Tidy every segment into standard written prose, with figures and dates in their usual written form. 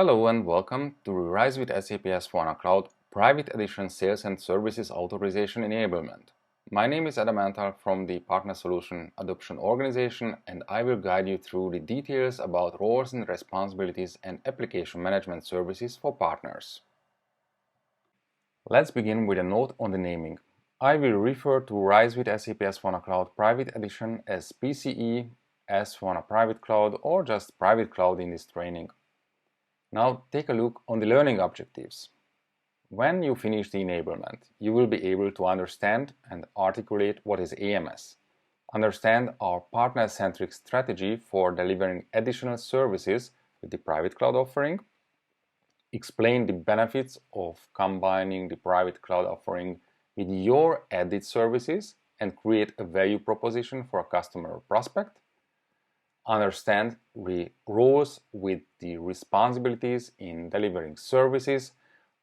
Hello and welcome to Rise with SAP S4HANA Cloud Private Edition Sales and Services Authorization Enablement. My name is Adam Antal from the Partner Solution Adoption Organization, and I will guide you through the details about roles and responsibilities and application management services for partners. Let's begin with a note on the naming. I will refer to Rise with SAP S4HANA Cloud Private Edition as PCE, S4HANA Private Cloud, or just Private Cloud in this training. Now take a look on the learning objectives. When you finish the enablement, you will be able to understand and articulate what is AMS, understand our partner-centric strategy for delivering additional services with the private cloud offering, explain the benefits of combining the private cloud offering with your added services and create a value proposition for a customer or prospect, understand the roles with the responsibilities in delivering services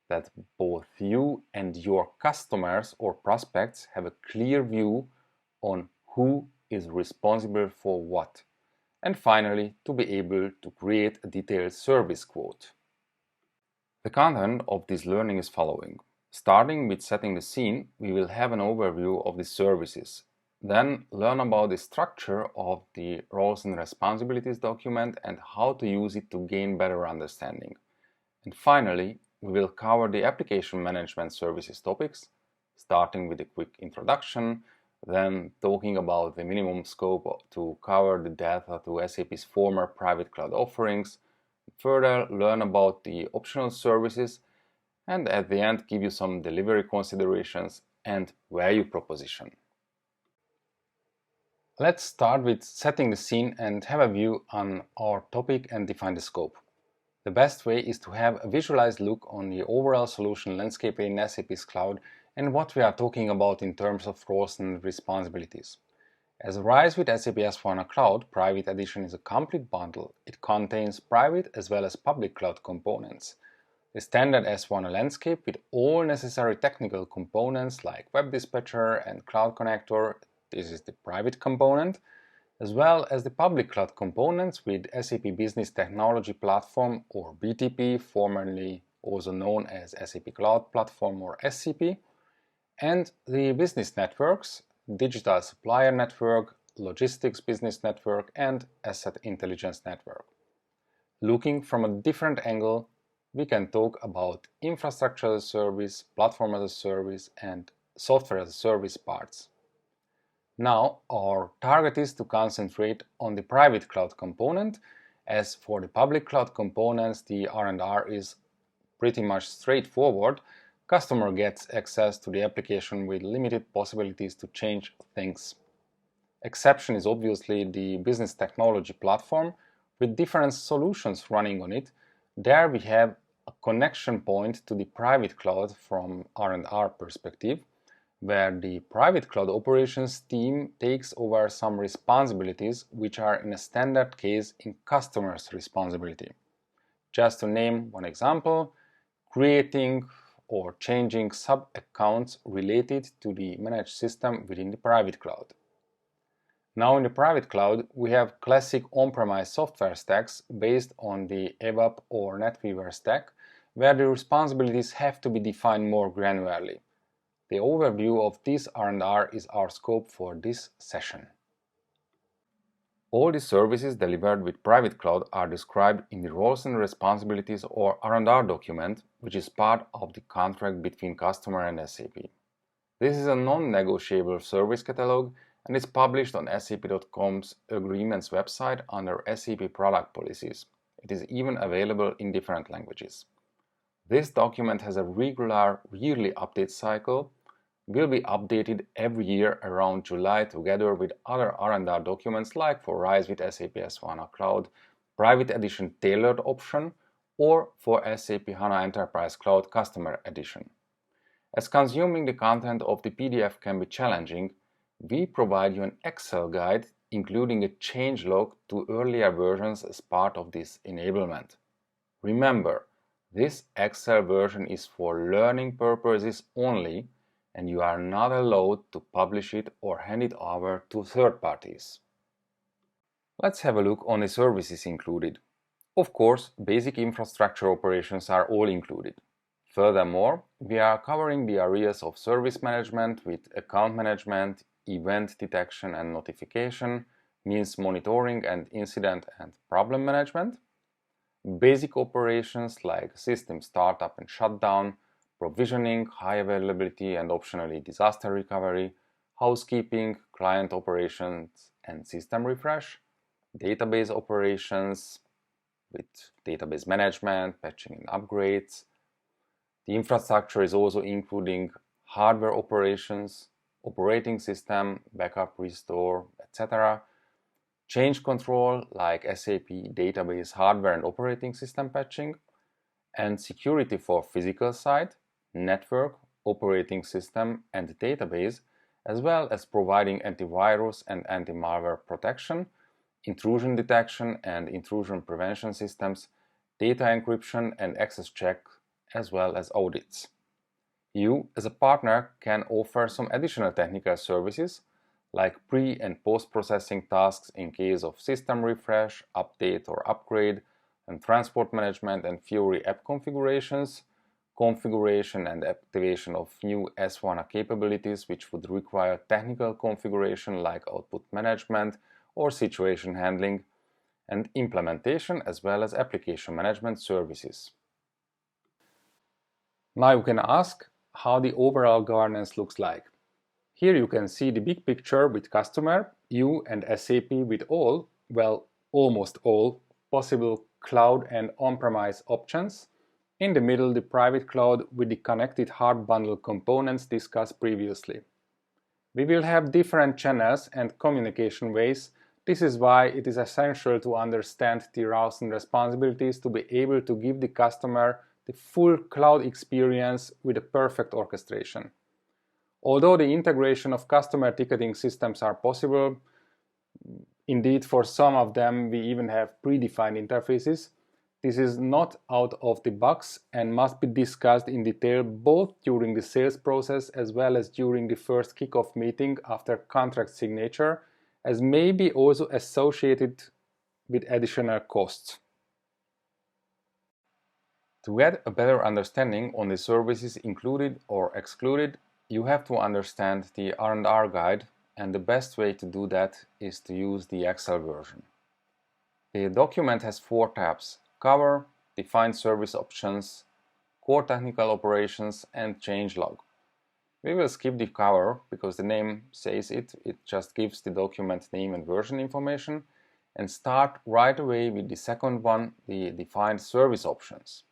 that both you and your customers or prospects have a clear view on who is responsible for what, and finally to be able to create a detailed service quote. The content of this learning is following. Starting with setting the scene, we will have an overview of the services. Then learn about the structure of the roles and responsibilities document and how to use it to gain better understanding. And finally, we will cover the application management services topics, starting with a quick introduction, then talking about the minimum scope to cover the data to SAP's former private cloud offerings, further learn about the optional services, and at the end give you some delivery considerations and value proposition. Let's start with setting the scene and have a view on our topic and define the scope. The best way is to have a visualized look on the overall solution landscape in SAP's cloud and what we are talking about in terms of roles and responsibilities. As Rise with SAP S4HANA Cloud Private Edition is a complete bundle, it contains private as well as public cloud components. The standard S4HANA landscape with all necessary technical components like Web Dispatcher and Cloud Connector, this is the private component, as well as the public cloud components with SAP Business Technology Platform or BTP, formerly also known as SAP Cloud Platform or SCP, and the business networks, Digital Supplier Network, Logistics Business Network, and Asset Intelligence Network. Looking from a different angle, we can talk about infrastructure as a service, platform as a service, and software as a service parts. Now, our target is to concentrate on the private cloud component. As for the public cloud components, the R&R is pretty much straightforward. Customer gets access to the application with limited possibilities to change things. Exception is obviously the business technology platform with different solutions running on it. There we have a connection point to the private cloud from R&R perspective, where the private cloud operations team takes over some responsibilities which are in a standard case in customer's responsibility. Just to name one example, creating or changing sub-accounts related to the managed system within the private cloud. Now in the private cloud, we have classic on-premise software stacks based on the ABAP or NetWeaver stack, where the responsibilities have to be defined more granularly. The overview of this R&R is our scope for this session. All the services delivered with private cloud are described in the roles and responsibilities or R&R document, which is part of the contract between customer and SAP. This is a non-negotiable service catalog and is published on SAP.com's Agreements website under SAP Product Policies. It is even available in different languages. This document has a regular yearly update cycle, will be updated every year around July together with other R&R documents like for Rise with SAP S4HANA Cloud Private Edition Tailored Option or for SAP HANA Enterprise Cloud Customer Edition. As consuming the content of the PDF can be challenging, we provide you an Excel guide including a changelog to earlier versions as part of this enablement. Remember, this Excel version is for learning purposes only, and you are not allowed to publish it or hand it over to third parties. Let's have a look on the services included. Of course, basic infrastructure operations are all included. Furthermore, we are covering the areas of service management with account management, event detection and notification, means monitoring and incident and problem management, basic operations like system startup and shutdown, provisioning, high availability and optionally disaster recovery, housekeeping, client operations and system refresh, database operations with database management, patching and upgrades. The infrastructure is also including hardware operations, operating system, backup, restore, etc. Change control like SAP database hardware and operating system patching, and security for physical site, network, operating system and database, as well as providing antivirus and anti-malware protection, intrusion detection and intrusion prevention systems, data encryption and access check, as well as audits. You, as a partner, can offer some additional technical services like pre- and post-processing tasks in case of system refresh, update or upgrade, and transport management and Fiori app configurations, configuration and activation of new S4HANA capabilities which would require technical configuration like output management or situation handling, and implementation as well as application management services. Now you can ask how the overall governance looks like. Here you can see the big picture with customer, you and SAP with all, well, almost all, possible cloud and on-premise options. In the middle, the private cloud with the connected hard bundle components discussed previously. We will have different channels and communication ways. This is why it is essential to understand the roles and responsibilities to be able to give the customer the full cloud experience with a perfect orchestration. Although the integration of customer ticketing systems are possible, indeed for some of them we even have predefined interfaces, this is not out of the box and must be discussed in detail both during the sales process as well as during the first kickoff meeting after contract signature, as may be also associated with additional costs. To get a better understanding on the services included or excluded, you have to understand the R&R guide, and the best way to do that is to use the Excel version. The document has 4 tabs: Cover, Define Service Options, Core Technical Operations, and Changelog. We will skip the cover because the name says it just gives the document name and version information, and start right away with the second one, the Defined Service Options.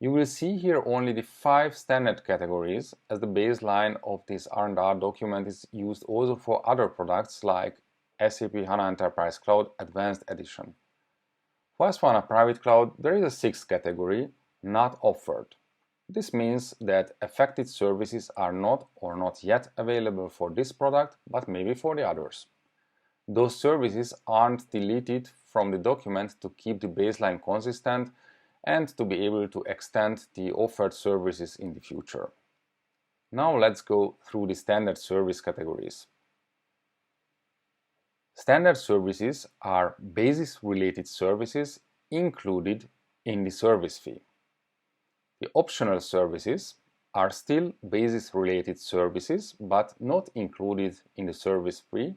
You will see here only the 5 standard categories, as the baseline of this R&R document is used also for other products like SAP HANA Enterprise Cloud Advanced Edition. For S4HANA Private Cloud, there is a 6th category, Not Offered. This means that affected services are not or not yet available for this product, but maybe for the others. Those services aren't deleted from the document to keep the baseline consistent and to be able to extend the offered services in the future. Now let's go through the standard service categories. Standard services are basis-related services included in the service fee. The optional services are still basis-related services but not included in the service fee,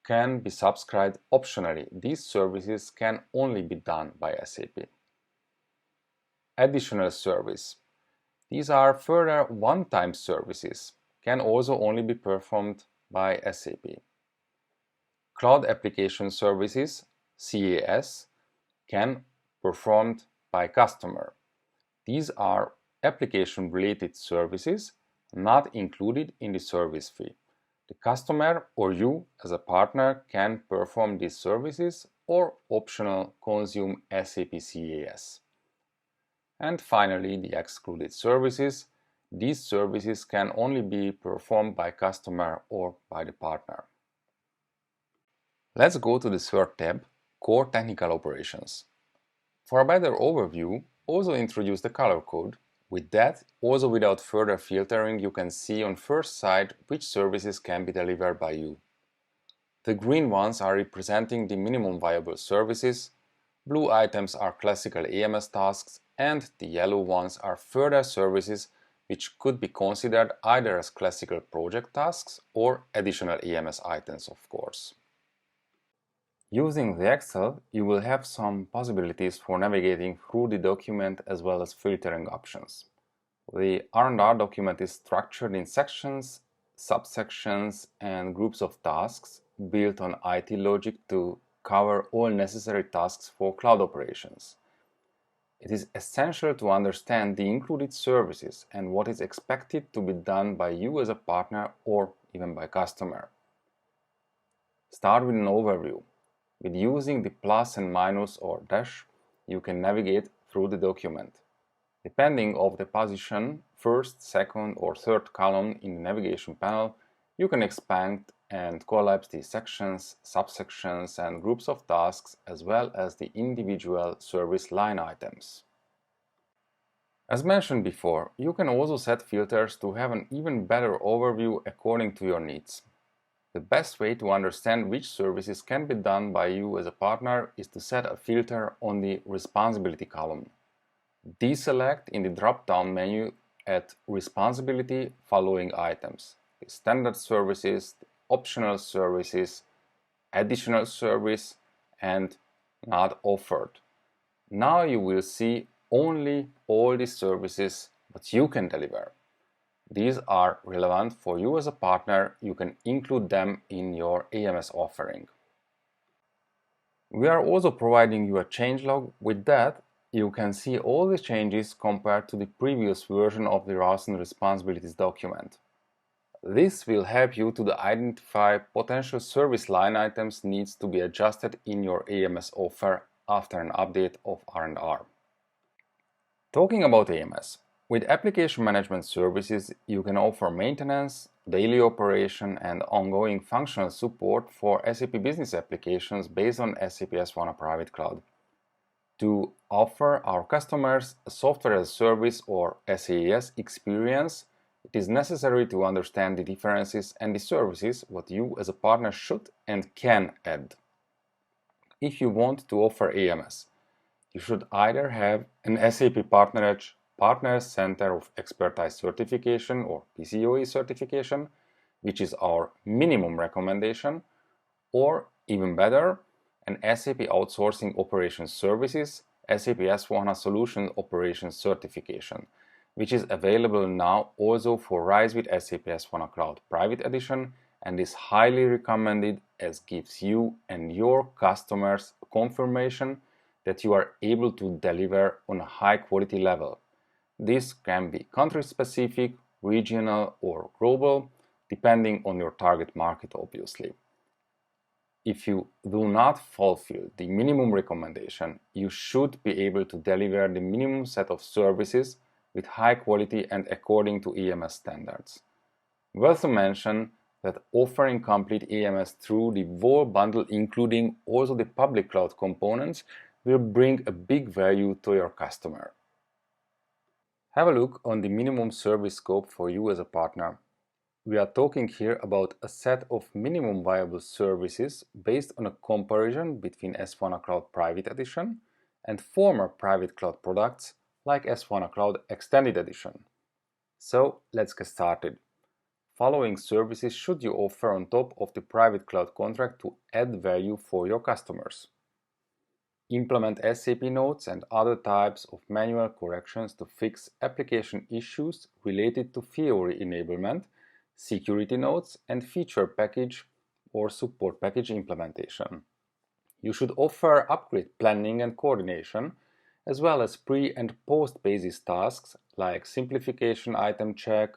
can be subscribed optionally. These services can only be done by SAP. Additional service. These are further one-time services, can also only be performed by SAP. Cloud Application Services, CAS, can performed by customer. These are application-related services not included in the service fee. The customer or you as a partner can perform these services or optional consume SAP CAS. And finally, the excluded services. These services can only be performed by customer or by the partner. Let's go to the third tab, Core Technical Operations. For a better overview, also introduce the color code. With that, also without further filtering, you can see on first sight which services can be delivered by you. The green ones are representing the minimum viable services, Blue items are classical AMS tasks and the yellow ones are further services which could be considered either as classical project tasks or additional AMS items, of course. Using the Excel, you will have some possibilities for navigating through the document as well as filtering options. The R&R document is structured in sections, subsections, and groups of tasks built on IT logic to cover all necessary tasks for cloud operations. It is essential to understand the included services and what is expected to be done by you as a partner or even by customer. Start with an overview. With using the plus and minus or dash, you can navigate through the document. Depending on the position, first, second or third column in the navigation panel, you can expand and collapse the sections, subsections and groups of tasks as well as the individual service line items. As mentioned before, you can also set filters to have an even better overview according to your needs. The best way to understand which services can be done by you as a partner is to set a filter on the responsibility column. Deselect in the drop-down menu at responsibility following items: the standard services, the optional services, additional service, and not offered. Now you will see only all the services that you can deliver. These are relevant for you as a partner. You can include them in your AMS offering. We are also providing you a changelog. With that, you can see all the changes compared to the previous version of the roles and responsibilities document. This will help you to identify potential service line items needs to be adjusted in your AMS offer after an update of R&R. Talking about AMS, with application management services, you can offer maintenance, daily operation, and ongoing functional support for SAP business applications based on SAP S4HANA Private Cloud. To offer our customers a software as a service or SaaS experience, it is necessary to understand the differences and the services what you as a partner should and can add. If you want to offer AMS, you should either have an SAP Partner Center of Expertise certification or PCOE certification, which is our minimum recommendation, or even better, an SAP Outsourcing Operations Services SAP S4HANA Solution Operations certification, which is available now also for RISE with SAP S4HANA Cloud Private Edition and is highly recommended as gives you and your customers confirmation that you are able to deliver on a high quality level. This can be country-specific, regional or global, depending on your target market obviously. If you do not fulfill the minimum recommendation, you should be able to deliver the minimum set of services with high quality and according to AMS standards. Worth to mention that offering complete AMS through the whole bundle, including also the public cloud components, will bring a big value to your customer. Have a look on the minimum service scope for you as a partner. We are talking here about a set of minimum viable services based on a comparison between S4HANA Cloud Private Edition and former private cloud products like S4HANA Cloud Extended Edition. So let's get started. Following services should you offer on top of the private cloud contract to add value for your customers. Implement SAP notes and other types of manual corrections to fix application issues related to Fiori enablement, security notes, and feature package or support package implementation. You should offer upgrade planning and coordination, as well as pre- and post-basis tasks like simplification item check,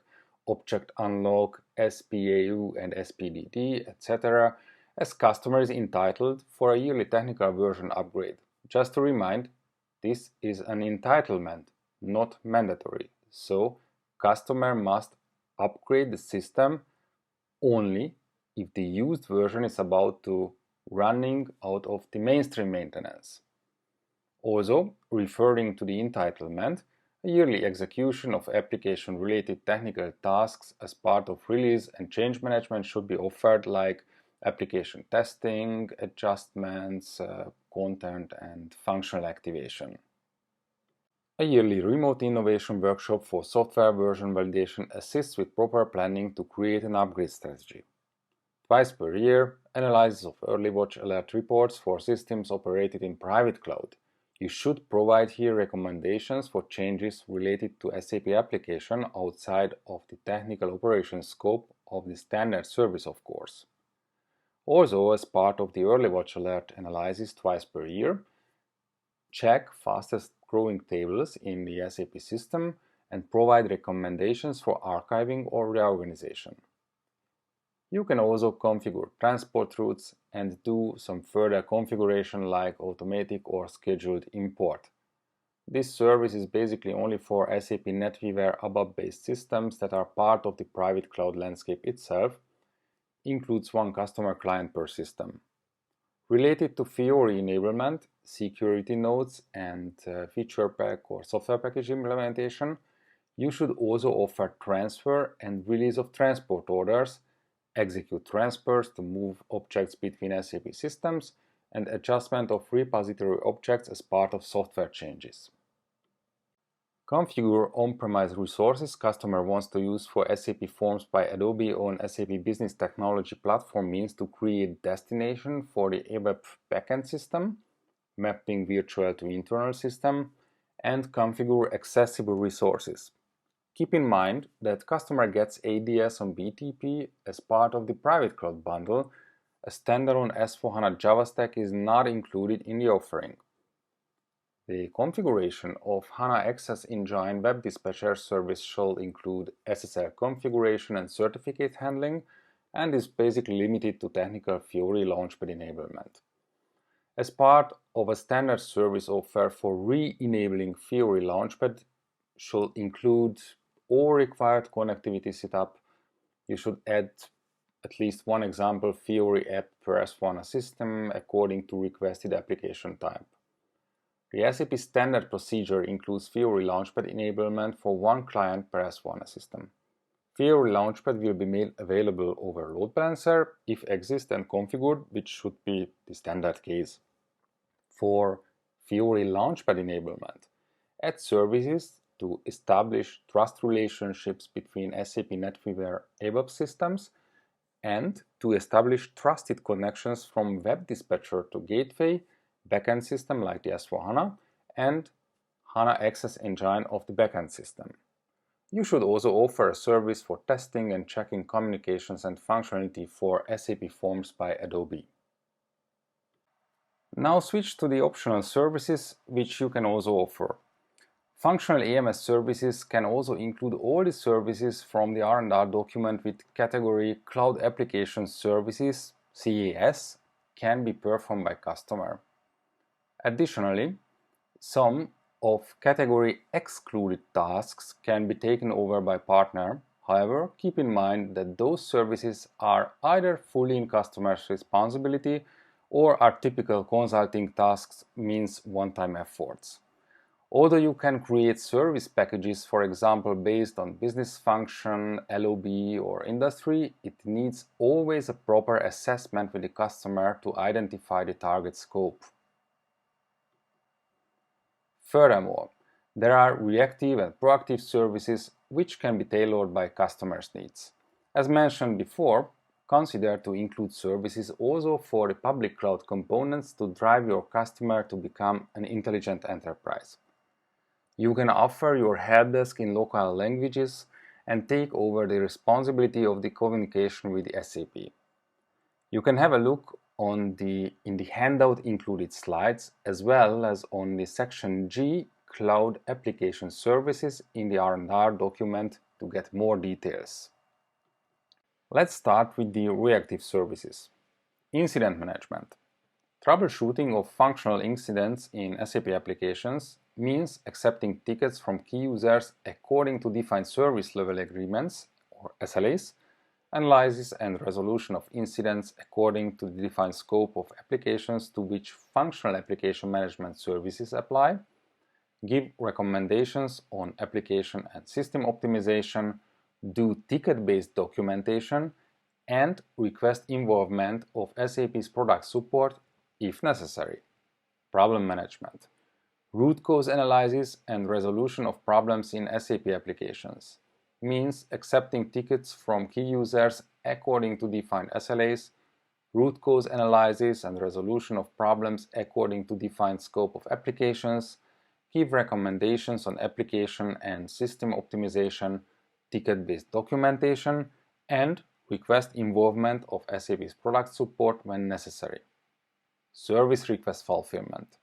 object unlock, SPAU and SPDD, etc., as customer is entitled for a yearly technical version upgrade. Just to remind, this is an entitlement, not mandatory, so customer must upgrade the system only if the used version is about to running out of the mainstream maintenance. Also, referring to the entitlement, a yearly execution of application-related technical tasks as part of release and change management should be offered, like application testing, adjustments, content, and functional activation. A yearly remote innovation workshop for software version validation assists with proper planning to create an upgrade strategy. Twice per year, analysis of early watch alert reports for systems operated in private cloud. You should provide here recommendations for changes related to SAP application outside of the technical operations scope of the standard service, of course. Also, as part of the early watch alert analysis twice per year, check fastest growing tables in the SAP system and provide recommendations for archiving or reorganization. You can also configure transport routes and do some further configuration like automatic or scheduled import. This service is basically only for SAP NetWeaver ABAP-based systems that are part of the private cloud landscape itself, includes one customer client per system. Related to Fiori enablement, security nodes, and feature pack or software package implementation, you should also offer transfer and release of transport orders, execute transfers to move objects between SAP systems, and adjustment of repository objects as part of software changes. Configure on-premise resources customer wants to use for SAP Forms by Adobe on SAP Business Technology Platform means to create destination for the ABAP backend system, mapping virtual to internal system, and configure accessible resources. Keep in mind that customer gets ADS on BTP as part of the private cloud bundle. A standalone S4HANA Java stack is not included in the offering. The configuration of HANA Access Engine Web Dispatcher service shall include SSL configuration and certificate handling, and is basically limited to technical Fiori Launchpad enablement. As part of a standard service offer for re-enabling Fiori Launchpad should include all required connectivity setup. You should add at least one example Fiori app per S4HANA system according to requested application type. The SAP standard procedure includes Fiori Launchpad enablement for one client per S4HANA system. Fiori Launchpad will be made available over load balancer if exists and configured, which should be the standard case. For Fiori Launchpad enablement, add services to establish trust relationships between SAP NetWeaver ABAP systems and to establish trusted connections from Web Dispatcher to Gateway, backend system like the S4HANA, and HANA Access Engine of the backend system. You should also offer a service for testing and checking communications and functionality for SAP Forms by Adobe. Now switch to the optional services which you can also offer. Functional AMS services can also include all the services from the R&R document with category Cloud Application Services, CAS, can be performed by customer. Additionally, some of category excluded tasks can be taken over by partner. However, keep in mind that those services are either fully in customer's responsibility or are typical consulting tasks, means one-time efforts. Although you can create service packages, for example, based on business function, LOB, or industry, it needs always a proper assessment with the customer to identify the target scope. Furthermore, there are reactive and proactive services which can be tailored by customers' needs. As mentioned before, consider to include services also for the public cloud components to drive your customer to become an intelligent enterprise. You can offer your helpdesk in local languages and take over the responsibility of the communication with the SAP. You can have a look in the handout included slides as well as on the section G Cloud Application Services in the R&R document to get more details. Let's start with the reactive services. Incident management. Troubleshooting of functional incidents in SAP applications means accepting tickets from key users according to defined service level agreements or SLAs, analysis and resolution of incidents according to the defined scope of applications to which functional application management services apply, give recommendations on application and system optimization, do ticket-based documentation, and request involvement of SAP's product support if necessary. Problem management. Root cause analysis and resolution of problems in SAP applications. Means accepting tickets from key users according to defined SLAs, root cause analysis and resolution of problems according to defined scope of applications, give recommendations on application and system optimization, ticket-based documentation, and request involvement of SAP's product support when necessary. Service request fulfillment.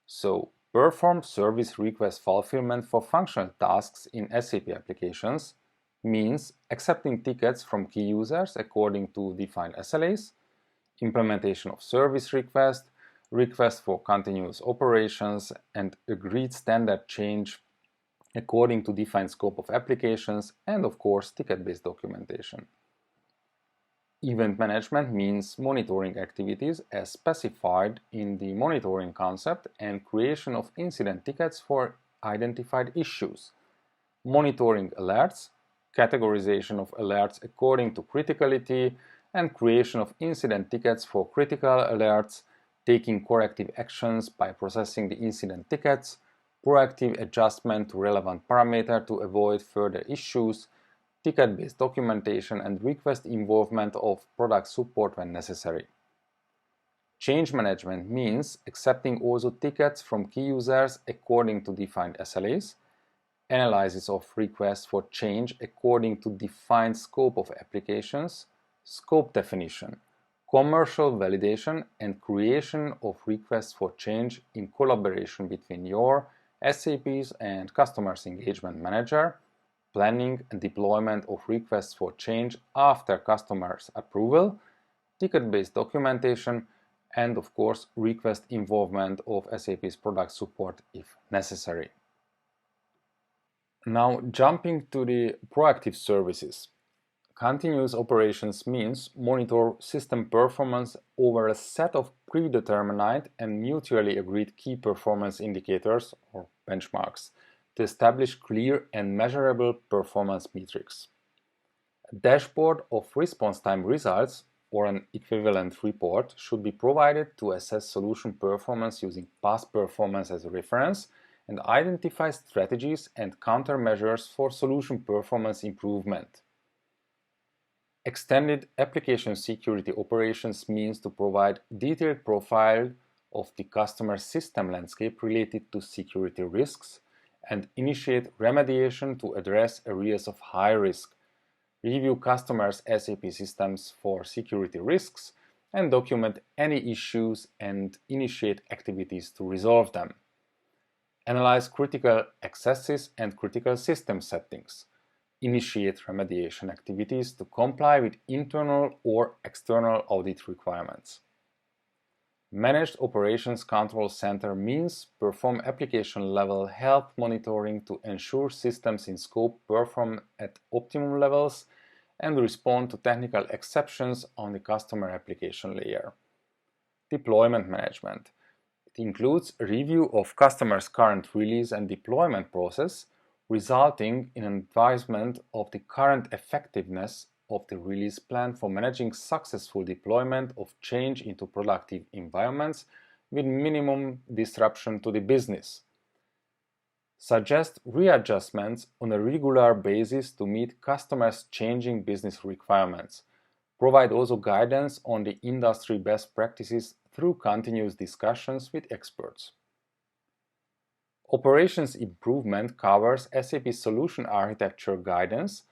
So, perform service request fulfillment for functional tasks in SAP applications means accepting tickets from key users according to defined SLAs, implementation of service request, request for continuous operations, and agreed standard change according to defined scope of applications, and of course ticket-based documentation. Event management means monitoring activities as specified in the monitoring concept and creation of incident tickets for identified issues. Monitoring alerts, categorization of alerts according to criticality, and creation of incident tickets for critical alerts, taking corrective actions by processing the incident tickets, proactive adjustment to relevant parameter to avoid further issues, ticket-based documentation and request involvement of product support when necessary. Change management means accepting also tickets from key users according to defined SLAs, analysis of requests for change according to defined scope of applications, scope definition, commercial validation and creation of requests for change in collaboration between your SAP's and Customers Engagement Manager, planning and deployment of requests for change after customers' approval, ticket-based documentation, and of course request involvement of SAP's product support if necessary. Now jumping to the proactive services. Continuous operations means monitor system performance over a set of predetermined and mutually agreed key performance indicators or benchmarks to establish clear and measurable performance metrics. A dashboard of response time results or an equivalent report should be provided to assess solution performance using past performance as a reference and identify strategies and countermeasures for solution performance improvement. Extended application security operations means to provide detailed profile of the customer's system landscape related to security risks and initiate remediation to address areas of high risk, review customers' SAP systems for security risks, and document any issues and initiate activities to resolve them. Analyze critical accesses and critical system settings. Initiate remediation activities to comply with internal or external audit requirements. Managed Operations Control Center means perform application-level health monitoring to ensure systems in scope perform at optimum levels and respond to technical exceptions on the customer application layer. Deployment management. It includes a review of customers' current release and deployment process, resulting in an advisement of the current effectiveness of the release plan for managing successful deployment of change into productive environments with minimum disruption to the business. Suggest readjustments on a regular basis to meet customers' changing business requirements. Provide also guidance on the industry best practices through continuous discussions with experts. Operations improvement covers SAP solution architecture guidance,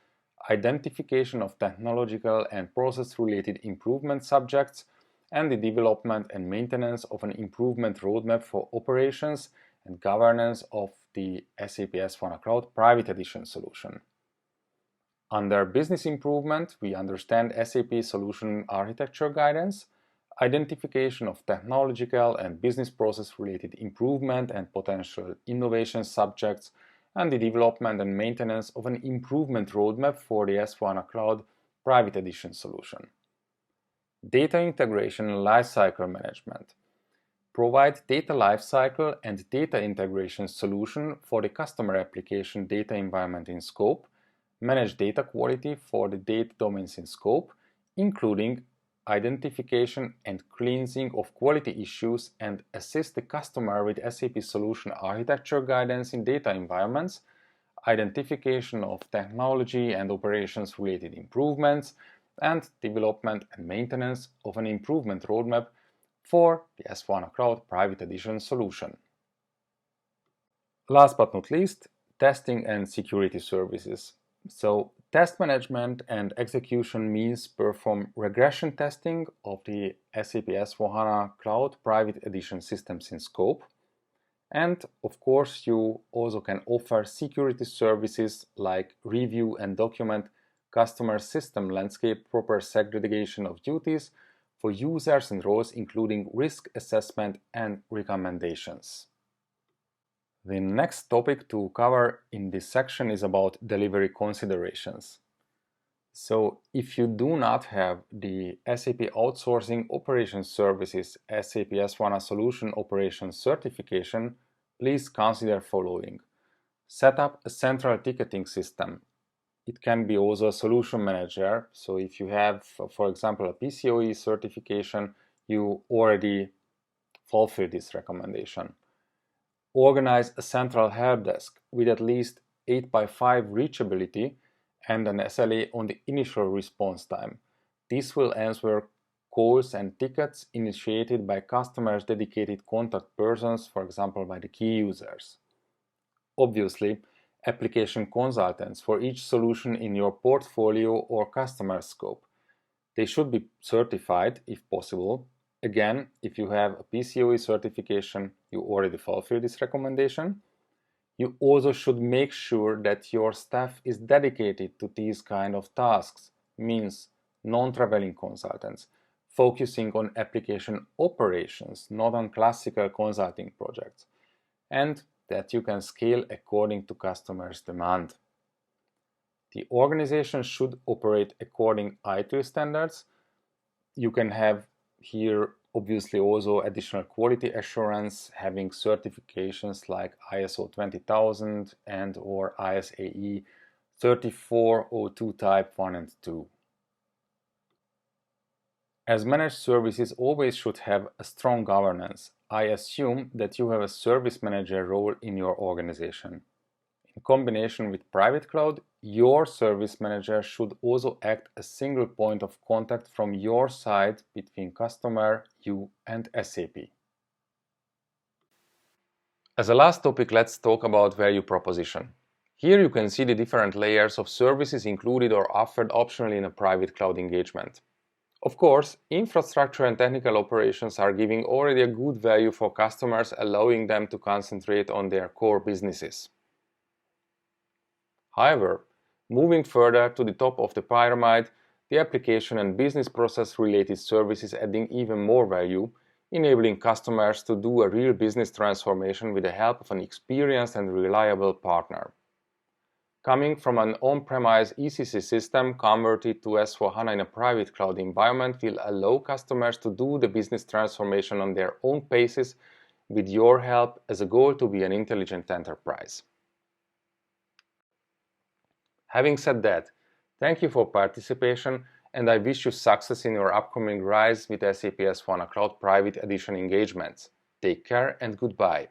identification of technological and process-related improvement subjects, and the development and maintenance of an improvement roadmap for operations and governance of the SAP S4HANA Cloud Private Edition solution. Under business improvement, we understand SAP solution architecture guidance, identification of technological and business process-related improvement and potential innovation subjects, and the development and maintenance of an improvement roadmap for the S4HANA Cloud Private Edition solution. Data integration and lifecycle management. Provide data lifecycle and data integration solution for the customer application data environment in scope, manage data quality for the data domains in scope, including identification and cleansing of quality issues and assist the customer with SAP solution architecture guidance in data environments, identification of technology and operations related improvements, and development and maintenance of an improvement roadmap for the S4HANA Cloud Private Edition solution. Last but not least, testing and security services. So, test management and execution means perform regression testing of the SAP S4HANA Cloud Private Edition systems in scope. And of course, you also can offer security services like review and document customer system landscape proper segregation of duties for users and roles, including risk assessment and recommendations. The next topic to cover in this section is about delivery considerations. So, if you do not have the SAP Outsourcing Operations Services SAP S4HANA Solution Operations certification, please consider following. Set up a central ticketing system. It can be also a solution manager. So, if you have, for example, a PCOE certification, you already fulfill this recommendation. Organize a central help desk with at least 8x5 reachability and an SLA on the initial response time. This will answer calls and tickets initiated by customers' dedicated contact persons, for example by the key users. Obviously, application consultants for each solution in your portfolio or customer scope. They should be certified if possible. Again, if you have a PCOE certification, you already fulfill this recommendation. You also should make sure that your staff is dedicated to these kind of tasks, means non-traveling consultants, focusing on application operations, not on classical consulting projects, and that you can scale according to customers' demand. The organization should operate according ITIL standards. You can have here obviously also additional quality assurance, having certifications like ISO 20000 and or ISAE 3402 type 1 and 2. As managed services always should have a strong governance, I assume that you have a service manager role in your organization. In combination with private cloud, your service manager should also act as a single point of contact from your side between customer, you and SAP. As a last topic, let's talk about value proposition. Here you can see the different layers of services included or offered optionally in a private cloud engagement. Of course, infrastructure and technical operations are giving already a good value for customers, allowing them to concentrate on their core businesses. However, moving further to the top of the pyramid, the application and business process related services adding even more value, enabling customers to do a real business transformation with the help of an experienced and reliable partner. Coming from an on-premise ECC system converted to S4HANA in a private cloud environment will allow customers to do the business transformation on their own paces with your help as a goal to be an intelligent enterprise. Having said that, thank you for participation and I wish you success in your upcoming RISE with SAP S4HANA Cloud Private Edition engagements. Take care and goodbye.